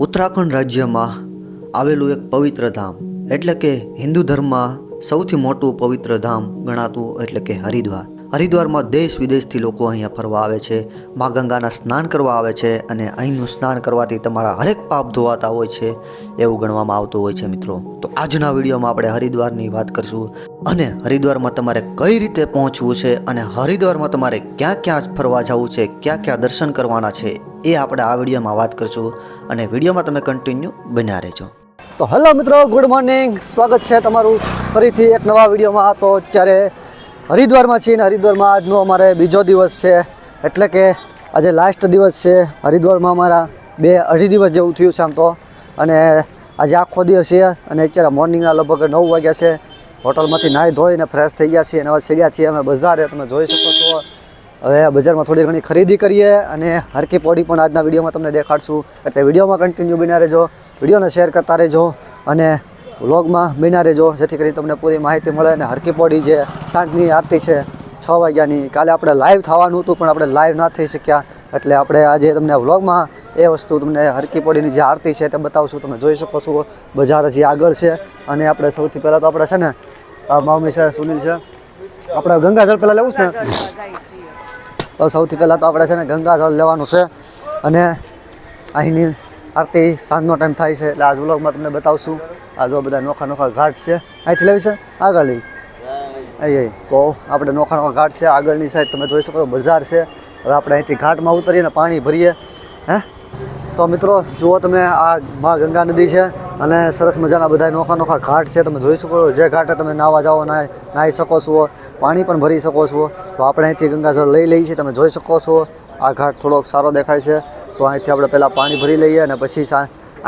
ઉત્તરાખંડ રાજ્યમાં આવેલું એક પવિત્ર ધામ એટલે કે હિન્દુ ધર્મમાં સૌથી મોટું પવિત્ર ધામ ગણાતું એટલે કે હરિદ્વાર. હરિદ્વારમાં દેશ વિદેશથી લોકો અહીંયા ફરવા આવે છે, મા ગંગાના સ્નાન કરવા આવે છે અને અહીંનું સ્નાન કરવાથી તમારા હરેક પાપ ધોવાતા હોય છે એવું ગણવામાં આવતું હોય છે મિત્રો. તો આજના વિડીયોમાં આપણે હરિદ્વારની વાત કરીશું અને હરિદ્વારમાં તમારે કઈ રીતે પહોંચવું છે અને હરિદ્વારમાં તમારે ક્યાં ક્યાં ફરવા જવું છે, ક્યાં ક્યાં દર્શન કરવાના છે એ આપણે આ વિડીયોમાં વાત કરીશું અને વિડીયોમાં તમે કન્ટિન્યુ બન્યા રહેજો. તો હેલો મિત્રો, ગુડ મોર્નિંગ, સ્વાગત છે તમારું ફરીથી એક નવા વિડીયોમાં. તો અત્યારે હરિદ્વારમાં છીએ ને હરિદ્વારમાં આજનો અમારે બીજો દિવસ છે, એટલે કે આજે લાસ્ટ દિવસ છે હરિદ્વારમાં. અમારા 2-2.5 દિવસ જેવું થયું છે આમ તો, અને આજે આખો દિવસ છે અને અત્યારે મોર્નિંગના લગભગ 9 વાગ્યા છે. હોટલમાંથી નાહી ધોઈને ફ્રેશ થઈ ગયા છીએ અને હવે સીડ્યા છીએ અમે બજારે. તમે જોઈ શકો છો. હવે બજારમાં થોડી ઘણી ખરીદી કરીએ અને હરકી પોડી પણ આજના વિડીયોમાં તમને દેખાડશું, એટલે વિડીયોમાં કન્ટિન્યુ બન્યા રહેજો, વિડીયોને શેર કરતા રહેજો અને વ્લોગમાં બન્યા રહેજો, જેથી કરીને તમને પૂરી માહિતી મળે. અને હરકી પોડી જે સાંજની આરતી છે 6 વાગ્યાની, કાલે આપણે લાઈવ થવાનું હતું પણ આપણે લાઈવ ના થઈ શક્યા, એટલે આપણે આજે તમને વ્લોગમાં એ વસ્તુ તમને હરકી પોડીની જે આરતી છે તે બતાવશું. તમે જોઈ શકો છો બજાર હજી આગળ છે અને આપણે સૌથી પહેલાં તો આપણે છે ને મામી છે, સુનિલ છે, આપણે ગંગાજળ પહેલાં લેવું છે ને, તો સૌથી પહેલાં તો આપણે છે ને ગંગાજળ લેવાનું છે અને અહીંની આરતી સાંજનો ટાઈમ થાય છે એટલે આજ વ્લોગમાં તમને બતાવશું. આ જો બધા નોખા નોખા ઘાટ છે, અહીંથી લેવી છે આગળની અહીં, તો આપણે નોખા નોખા ઘાટ છે આગળની સાઈડ. તમે જોઈ શકો છો બજાર છે. હવે આપણે અહીંથી ઘાટમાં ઉતરીને પાણી ભરીએ. તો મિત્રો જુઓ તમે, આ મા ગંગા નદી છે અને સરસ મજાના બધા નોખા નોખા ઘાટ છે. તમે જોઈ શકો છો, જે ઘાટે તમે નાહવા જાઓ નાહી શકો છો, પાણી પણ ભરી શકો છો. તો આપણે અહીંથી ગંગાજળ લઈ લઈએ છીએ. તમે જોઈ શકો છો આ ઘાટ થોડોક સારો દેખાય છે, તો અહીંથી આપણે પહેલાં પાણી ભરી લઈએ અને પછી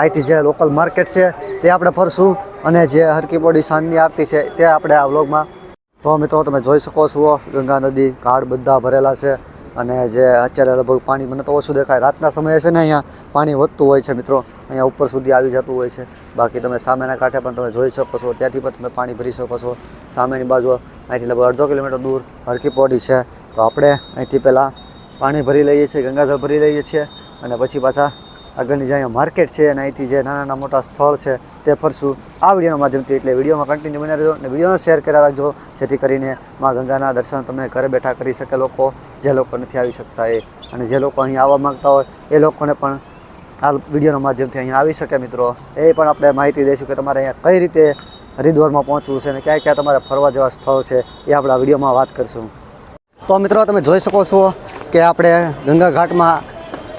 અહીંથી જે લોકલ માર્કેટ છે તે આપણે ફરશું અને જે હરકી પોડી સાંજની આરતી છે તે આપણે આ વ્લોગમાં. તો મિત્રો તમે જોઈ શકો છો ગંગા નદી ઘાટ બધા ભરેલા છે અને જે અત્યારે લગભગ પાણી મને તો ઓછું દેખાય, રાતના સમયે છે ને અહીંયા પાણી વધતું હોય છે મિત્રો, અહીંયા ઉપર સુધી આવી જતું હોય છે. બાકી તમે સામેના કાંઠે પણ તમે જોઈ શકો છો, ત્યાંથી પણ તમે પાણી ભરી શકો છો. સામેની બાજુ અહીંથી લગભગ 1.5 કિલોમીટર દૂર હરકી પોડી છે. તો આપણે અહીંથી પહેલાં પાણી ભરી લઈએ છીએ, ગંગાજળ ભરી લઈએ છીએ અને પછી પાછા આગળની જે અહીંયા માર્કેટ છે અને અહીંથી જે નાના મોટા સ્થળ છે તે ફરશું આ વિડીયોના માધ્યમથી. એટલે વિડીયોમાં કન્ટિન્યુ બની રહેજો અને વિડીયોને શેર કર્યા રાખજો, જેથી કરીને મા ગંગાના દર્શન તમે ઘરે બેઠા કરી શકે લોકો, જે લોકો નથી આવી શકતા એ, અને જે લોકો અહીં આવવા માગતા હોય એ લોકોને પણ આ વિડીયોના માધ્યમથી અહીંયા આવી શકે મિત્રો. એ પણ આપણે માહિતી દઈશું કે તમારે અહીંયા કઈ રીતે હરિદ્વારમાં પહોંચવું છે અને ક્યાં ક્યાં તમારે ફરવા જેવા સ્થળ છે એ આપણે આ વિડીયોમાં વાત કરીશું. તો મિત્રો તમે જોઈ શકો છો કે આપણે ગંગા ઘાટમાં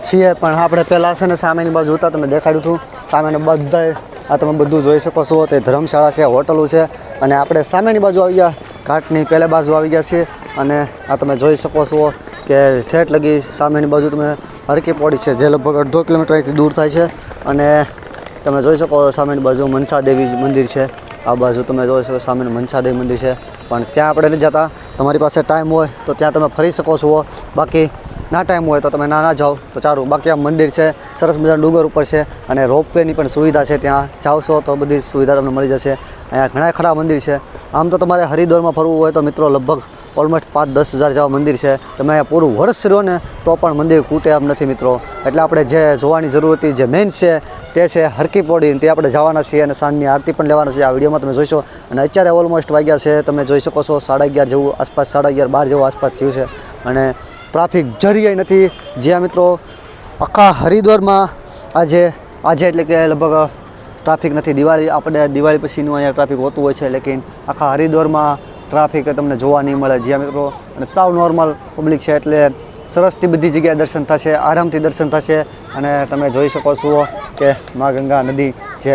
છીએ, પણ આપણે પહેલાં છે ને સામેની બાજુ હતા તમે દેખાડ્યું હતું. સામેને બધા આ તમે બધું જોઈ શકો છો, તે ધર્મશાળા છે, હોટલો છે, અને આપણે સામેની બાજુ આવી ગયા, ઘાટની પહેલે બાજુ આવી ગયા છીએ. અને આ તમે જોઈ શકો છો કે ઠેઠ લગી સામેની બાજુ તમે હરકી પોડી છે, જે લગભગ 1.5 કિલોમીટર અહીંથી દૂર થાય છે. અને તમે જોઈ શકો સામેની બાજુ મનસા દેવી મંદિર છે, આ બાજુ તમે જોઈ શકો સામેનું મનસા દેવી મંદિર છે, પણ ત્યાં આપણે નથી જતા. તમારી પાસે ટાઈમ હોય તો ત્યાં તમે ફરી શકો છો, બાકી ના ટાઈમ હોય તો તમે ના જાઓ તો ચારું. બાકી આ મંદિર છે, સરસ મજાનું ડુંગર ઉપર છે અને રોપવેની પણ સુવિધા છે, ત્યાં જાવશો તો બધી સુવિધા તમને મળી જશે. અહીંયા ઘણા ખરા મંદિર છે. આમ તો તમારે હરિદ્વારમાં ફરવું હોય તો મિત્રો લગભગ ઓલમોસ્ટ 5-10 હજાર જેવા મંદિર છે. તમે અહીંયા પૂરું વર્ષ રહ્યો ને તો પણ મંદિર ખૂટે એમ નથી મિત્રો. એટલે આપણે જે જોવાની જરૂર હતી, જે મેઇન છે તે છે હરકી પોડી, તે આપણે જવાના છીએ અને સાંજની આરતી પણ લેવાના છે. આ વિડીયોમાં તમે જોઈશો. અને અત્યારે ઓલમોસ્ટ વાગ્યા છે, તમે જોઈ શકો છો 11:30 જેવું આસપાસ, 11:30-12 જેવું આસપાસ થયું છે અને ટ્રાફિક જરીય નથી. જ્યાં મિત્રો આખા હરિદ્વારમાં આજે એટલે કે લગભગ ટ્રાફિક નથી. દિવાળી પછીનું અહીંયા ટ્રાફિક હોતું હોય છે, લેકિન આખા હરિદ્વારમાં ટ્રાફિક તમને જોવા નહીં મળે જ્યાં મિત્રો. અને સાવ નોર્મલ પબ્લિક છે, એટલે સરસથી બધી જગ્યાએ દર્શન થશે, આરામથી દર્શન થશે. અને તમે જોઈ શકો છો કે મા ગંગા નદી જે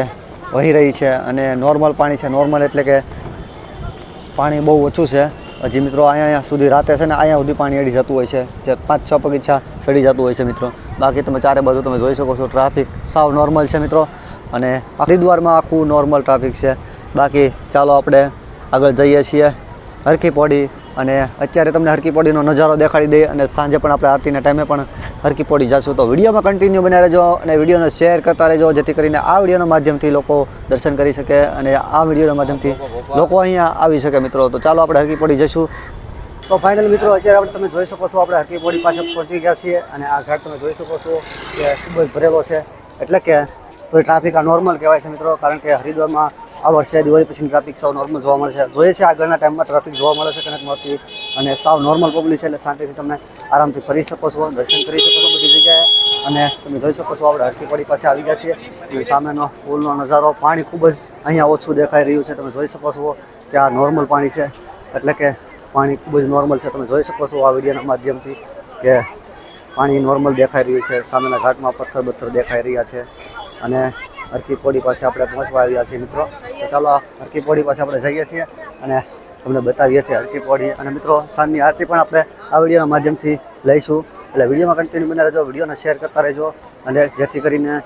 વહી રહી છે અને નોર્મલ પાણી છે. નોર્મલ એટલે કે પાણી બહુ ઓછું છે હજી મિત્રો. અહીંયા સુધી રાતે છે ને અહીંયા સુધી પાણી અડી જતું હોય છે, જે 5-6 પગીચા સડી જતું હોય છે મિત્રો. બાકી તમે ચારે બાજુ તમે જોઈ શકો છો ટ્રાફિક સાવ નોર્મલ છે મિત્રો. અને હરિદ્વારમાં આખું નોર્મલ ટ્રાફિક છે. બાકી ચાલો આપણે આગળ જઈએ છીએ હરકી પોડી, અને અત્યારે તમને હરકી પોડીનો નજારો દેખાડી દઈએ અને સાંજે પણ આપણે આરતીના ટાઈમે પણ હરકી પોડી જશું. તો વિડીયોમાં કન્ટિન્યુ બન્યા રહેજો અને વિડીયોને શેર કરતા રહેજો, જેથી કરીને આ વિડીયોના માધ્યમથી લોકો દર્શન કરી શકે અને આ વિડીયોના માધ્યમથી લોકો અહીંયા આવી શકે મિત્રો. તો ચાલો આપણે હરકી પોડી જઈશું. તો ફાઇનલ મિત્રો અત્યારે તમે જોઈ શકો છો આપણે હરકી પોડી પાસે પહોંચી ગયા છીએ અને આ ઘાટ તમે જોઈ શકો છો કે ખૂબ જ ભરેલો છે, એટલે કે તો એ ટ્રાફિક આ નોર્મલ કહેવાય છે મિત્રો, કારણ કે હરિદ્વારમાં આ વર્ષે દિવાળી પછીની ટ્રાફિક સાવ નોર્મલ જોવા મળે છે. જોઈએ છે આગળના ટાઈમમાં ટ્રાફિક જોવા મળે છે કે નથી મળતી, અને સાવ નોર્મલ પબ્લિક છે એટલે શાંતિથી તમે આરામથી ફરી શકો છો, દર્શન કરી શકો છો બધી જગ્યાએ. અને તમે જોઈ શકો છો આપણે હરકી પડી પાસે આવી ગયા છીએ. સામેનો પુલનો નજારો, પાણી ખૂબ જ અહીંયા ઓછું દેખાઈ રહ્યું છે. તમે જોઈ શકો છો કે આ નોર્મલ પાણી છે, એટલે કે પાણી ખૂબ જ નોર્મલ છે. તમે જોઈ શકો છો આ વિડીયોના માધ્યમથી કે પાણી નોર્મલ દેખાઈ રહ્યું છે. સામેના ઘાટમાં પથ્થર દેખાઈ રહ્યા છે. અને હરકી પોડી પાસે આપણે પહોંચવા આવ્યા છીએ મિત્રો. તો ચાલો હરકી પોડી પાસે આપણે જઈએ છીએ અને તમને બતાવીએ છીએ હરકી પોડી. અને મિત્રો સાંજની આરતી પણ આપણે આ વિડીયોના માધ્યમથી લઈશું, એટલે વિડીયોમાં કન્ટિન્યુ બના રહેજો, વિડીયોને શેર કરતા રહેજો, અને જેથી કરીને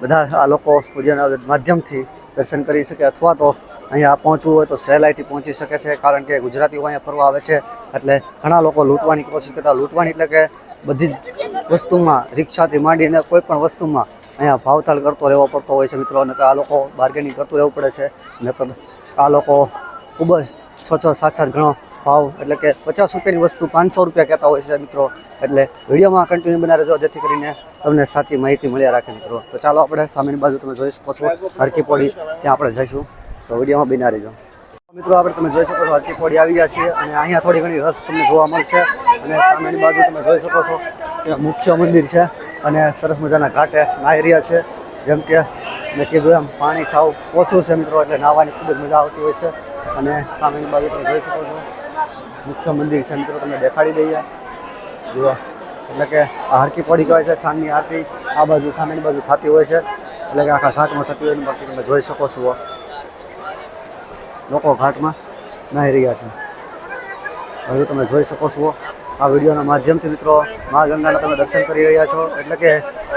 બધા આ લોકો વિડીયોના માધ્યમથી દર્શન કરી શકે, અથવા તો અહીંયા પહોંચવું હોય તો સહેલાઈથી પહોંચી શકે છે. કારણ કે ગુજરાતીઓ અહીંયા ફરવા આવે છે એટલે ઘણા લોકો લૂંટવાની કોશિશ કરતા. લૂંટવાની એટલે કે બધી જ વસ્તુમાં, રિક્ષાથી માંડીને કોઈ પણ વસ્તુમાં અહીંયા ભાવતાલ કરતો રહેવો પડતો હોય છે મિત્રો. અને આ લોકો બાર્ગેનિંગ કરતું રહેવું પડે છે. ને આ લોકો ખૂબ જ 6-7 ગણો ભાવ, એટલે કે 50 રૂપિયાની વસ્તુ 500 રૂપિયા કહેતા હોય છે મિત્રો. એટલે વિડીયોમાં કન્ટિન્યુ બના રહેજો, જેથી કરીને તમને સાચી માહિતી મળ્યા રાખે મિત્રો. તો ચાલો આપણે સામેની બાજુ તમે જોઈ શકો છો હરકી પોડી, ત્યાં આપણે જઈશું, તો વિડીયોમાં બના રહેજો મિત્રો. આપણે તમે જોઈ શકો છો હરકી પોડી આવી ગયા છીએ, અને અહીંયા થોડી ઘણી રસ તમને જોવા મળશે. અને સામેની બાજુ તમે જોઈ શકો છો કે મુખ્ય મંદિર છે, અને સરસ મજાના ઘાટે નાહી રહ્યા છે. જેમ કે મેં કીધું એમ પાણી સાવ ઓછું છે મિત્રો, એટલે નાહવાની ખૂબ જ મજા આવતી હોય છે. અને સામેની બાજુ તમે જોઈ શકો છો મુખ્ય મંદિર છે મિત્રો, તમને દેખાડી દઈએ જુઓ. એટલે કે આ હરકી પોડી કહેવાય છે. સાંજની આરતી આ બાજુ સામેની બાજુ થતી હોય છે, એટલે કે આખા ઘાટમાં થતી હોય. બાકી તમે જોઈ શકો છો લોકો ઘાટમાં નાહી રહ્યા છે. હજુ તમે જોઈ શકો છો આ વિડીયોના માધ્યમથી મિત્રો મા ગંગાના તમે દર્શન કરી રહ્યા છો. એટલે કે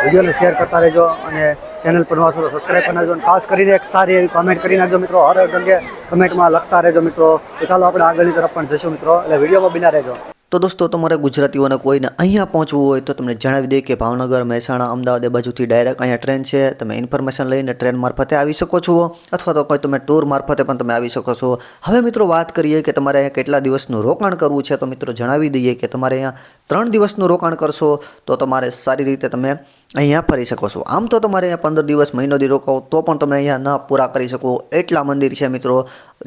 વિડીયોને શેર કરતા રહેજો, અને ચેનલ પર નવા છો તો સબસ્ક્રાઈબ કરી નાખજો. અને ખાસ કરીને એક સારી એવી કમેન્ટ કરી નાખજો મિત્રો, હર ગંગે કમેન્ટમાં લખતા રહેજો મિત્રો. તો ચાલો આપણે આગળની તરફ પણ જઈશું મિત્રો, એટલે વિડીયોમાં બિના રહેજો. તો દોસ્તો, તમારે ગુજરાતીઓને કોઈને અહીંયા પહોંચવું હોય તો તમને જણાવી દઈએ કે ભાવનગર, મહેસાણા, અમદાવાદ એ બાજુથી ડાયરેક્ટ અહીંયા ટ્રેન છે. તમે ઇન્ફોર્મેશન લઈને ટ્રેન મારફતે આવી શકો છો, અથવા તો કોઈ તમે ટૂર મારફતે પણ તમે આવી શકો છો. હવે મિત્રો વાત કરીએ કે તમારે અહીંયા કેટલા દિવસનું રોકાણ કરવું છે. તો મિત્રો જણાવી દઈએ કે તમારે અહીંયા 3 દિવસનું રોકાણ કરશો તો તમારે સારી રીતે તમે અહીંયા ફરી શકો છો. આમ તો તમારે અહીંયા 15 દિવસ, મહિનો દી રોકાવો તો પણ તમે અહીંયા ન પૂરા કરી શકો એટલા મંદિર છે મિત્રો,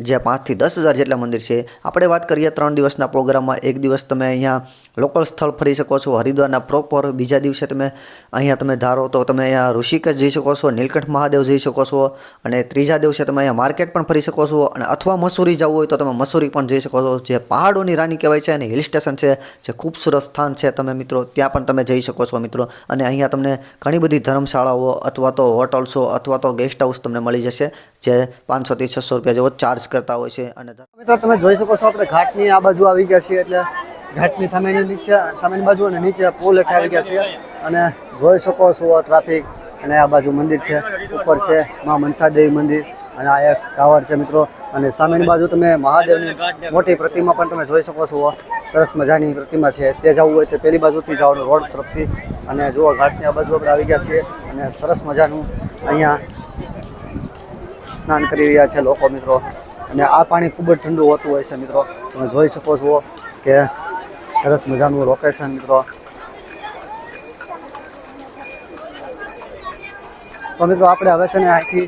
જે 5 થી 10 હજાર જેટલા મંદિર છે. આપણે વાત કરીએ 3 દિવસના પ્રોગ્રામમાં, એક દિવસ તમે અહીંયા લોકલ સ્થળ ફરી શકો છો હરિદ્વારના પ્રોપર. બીજા દિવસે તમે અહીંયા તમે ધારો તો તમે અહીંયા ઋષિકેશ જઈ શકો છો, નીલકંઠ મહાદેવ જઈ શકો છો, અને ત્રીજા દિવસે તમે અહીંયા માર્કેટ પણ ફરી શકો છો. અને અથવા મસૂરી જવું હોય તો તમે મસૂરી પણ જઈ શકો છો, જે પહાડોની રાની કહેવાય છે, અને હિલ સ્ટેશન છે, જે ખૂબસૂરત સ્થાન છે તમે મિત્રો, ત્યાં પણ તમે જઈ શકો છો મિત્રો. અને અહીંયા તમને ઘણી બધી ધર્મશાળાઓ અથવા તો હોટલ્સો અથવા તો ગેસ્ટ હાઉસ તમને મળી જશે, જે 500 થી 600 રૂપિયા જેવો ચાર્જ કરતા હોય છે. અને મિત્રો તમે જોઈ શકો છો આપણે ઘાટની આ બાજુ આવી ગયા છીએ, એટલે ઘાટની સામેની બાજુ અને નીચે પુલ હેઠળ આવી ગયા છીએ. અને જોઈ શકો છો ટ્રાફિક, અને આ બાજુ મંદિર છે, ઉપર છે મા મનસા દેવી મંદિર, અને આ એક ટાવર છે મિત્રો. અને સામેની બાજુ તમે મહાદેવની મોટી પ્રતિમા પણ તમે જોઈ શકો છો, સરસ મજાની પ્રતિમા છે. તે જવું હોય તો પેલી બાજુથી જવાનું રોડ તરફથી. અને જુઓ ઘાટની આ બાજુ આપણે આવી ગયા છીએ, અને સરસ મજાનું અહીંયા સ્નાન કરી રહ્યા છે લોકો મિત્રો. અને આ પાણી ખૂબ જ ઠંડુ હોતું હોય છે મિત્રો, તમે જોઈ શકો છો કે સરસ મજાનું લોકેશન મિત્રો. તો મિત્રો આપણે હવે છે ને અહીંથી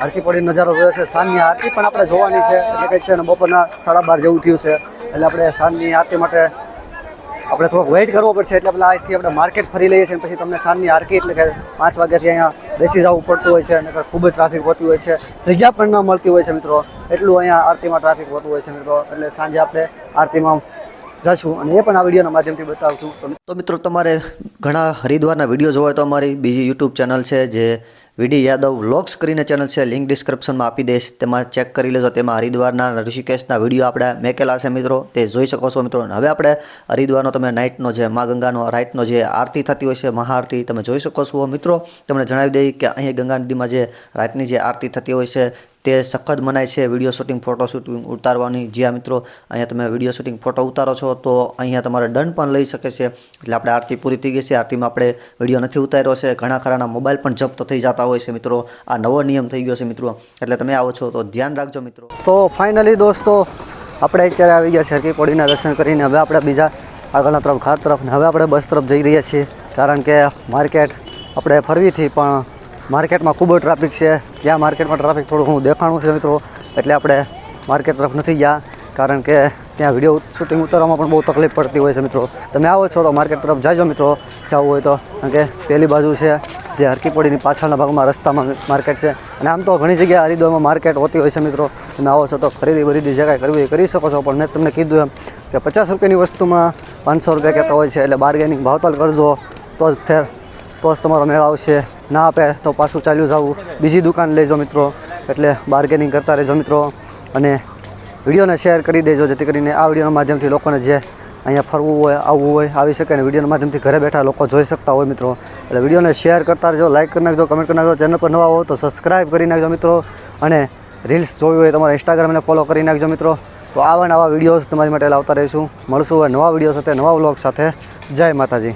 હરકી પોડી નજારો જોયો છે. સાંજની આરતી પણ આપણે જોવાની છે, એટલે કંઈક છે ને બપોરના 12:30 જેવું થયું છે, એટલે આપણે સાંજની આરતી માટે આપણે થોડોક વેઇટ કરવો પડશે. એટલે આપણે અહીંથી આપણે માર્કેટ ફરી લઈએ છીએ, પછી તમને સાંજની આરતી એટલે કે 5 વાગ્યાથી અહીંયા બેસી જવું પડતું હોય છે, અને ખૂબ જ ટ્રાફિક હોતી હોય છે, જગ્યા પણ ન મળતી હોય છે મિત્રો. એટલું અહીંયા આરતીમાં ટ્રાફિક હોતું હોય છે મિત્રો. એટલે સાંજે આપણે આરતીમાં જઈશું, અને એ પણ આ વિડીયોના માધ્યમથી બતાવશું. તો મિત્રો તમારે ઘણા હરિદ્વારના વિડીયો જોવા તો અમારી બીજી યુટ્યુબ ચેનલ છે, જે વીડી યાદવ વ્લોગ્સ કરીને ચેનલ છે, લિંક ડિસ્ક્રિપ્શનમાં આપી દઈશ, તેમાં ચેક કરી લેજો. તેમાં હરિદ્વારના, ઋષિકેશના વિડીયો આપણે મેકેલા છે મિત્રો, તે જોઈ શકો છો મિત્રો. હવે આપણે હરિદ્વારનો તમે નાઇટનો જે મા ગંગાનો રાતનો જે આરતી થતી હોય છે, મહાઆરતી તમે જોઈ શકો છો મિત્રો. તમને જણાવી દઈએ કે અહીંયા ગંગા નદીમાં જે રાતની જે આરતી થતી હોય છે તે સખત મનાય છે. વિડીયો શૂટિંગ, ફોટો શૂટિંગ ઉતારવાની જ્યાં મિત્રો અહીંયા તમે વિડીયો શૂટિંગ, ફોટો ઉતારો છો તો અહીંયા તમારે દંડ પણ લઈ શકે છે. એટલે આપણે આરતી પૂરી થઈ ગઈ છે, આરતીમાં આપણે વિડીયો નથી ઉતાર્યો છે, ઘણા ખરાના મોબાઈલ પણ જપ્ત થઈ જતા હોય છે મિત્રો. આ નવો નિયમ થઈ ગયો છે મિત્રો, એટલે તમે આવો છો તો ધ્યાન રાખજો મિત્રો. તો ફાઇનલી દોસ્તો આપણે અત્યારે આવી ગયા છે હરકી પોડીના દર્શન કરીને. હવે આપણે બીજા આગળના તરફ ઘાટ તરફ, હવે આપણે બસ તરફ જઈ રહ્યા છીએ, કારણ કે માર્કેટ આપણે ફરવીથી પણ માર્કેટમાં ખૂબ જ ટ્રાફિક છે. ત્યાં માર્કેટમાં ટ્રાફિક થોડું ઘણું દેખાણું છે મિત્રો, એટલે આપણે માર્કેટ તરફ નથી ગયા, કારણ કે ત્યાં વિડીયો શૂટિંગ ઉતારવામાં પણ બહુ તકલીફ પડતી હોય છે મિત્રો. તમે આવો છો તો માર્કેટ તરફ જાજો મિત્રો, જવું હોય તો, કારણ કે પહેલી બાજુ છે જે હરકીપોડીની પાછળના ભાગમાં રસ્તામાં માર્કેટ છે. અને આમ તો ઘણી જગ્યાએ હરિદ્વારમાં માર્કેટ હોતી હોય છે મિત્રો. તમે આવો છો તો ખરીદી બરીદી જે કાંઈ કરવી એ કરી શકો છો, પણ મેં તમને કીધું એમ કે 50 રૂપિયાની વસ્તુમાં 500 રૂપિયા કહેતા હોય છે, એટલે બાર્ગેનિંગ ભાવતાલ કરજો તો જ તમારો મેળ આવશે. ના આપે તો પાછું ચાલ્યું જવું, બીજી દુકાન લેજો મિત્રો. એટલે બાર્ગેનિંગ કરતા રહેજો મિત્રો, અને વિડીયોને શેર કરી દેજો, જેથી કરીને આ વિડીયોના માધ્યમથી લોકોને જે અહીંયા ફરવું હોય, આવવું હોય, આવી શકે, અને વિડીયોના માધ્યમથી ઘરે બેઠા લોકો જોઈ શકતા હોય મિત્રો. એટલે વિડીયોને શેર કરતા રહેજો, લાઇક કરી નાખજો, કમેન્ટ કરી નાખજો. ચેનલ પર નવા હો તો સબસ્ક્રાઈબ કરી નાખજો મિત્રો, અને રીલ્સ જોવી હોય તમારા ઇન્સ્ટાગ્રામને ફોલો કરી નાખજો મિત્રો. તો આવા નવા વિડીયોઝ તમારી માટે લાવતા રહીશું. મળશું હવે નવા વિડીયો સાથે, નવા વ્લોગ સાથે. જય માતાજી.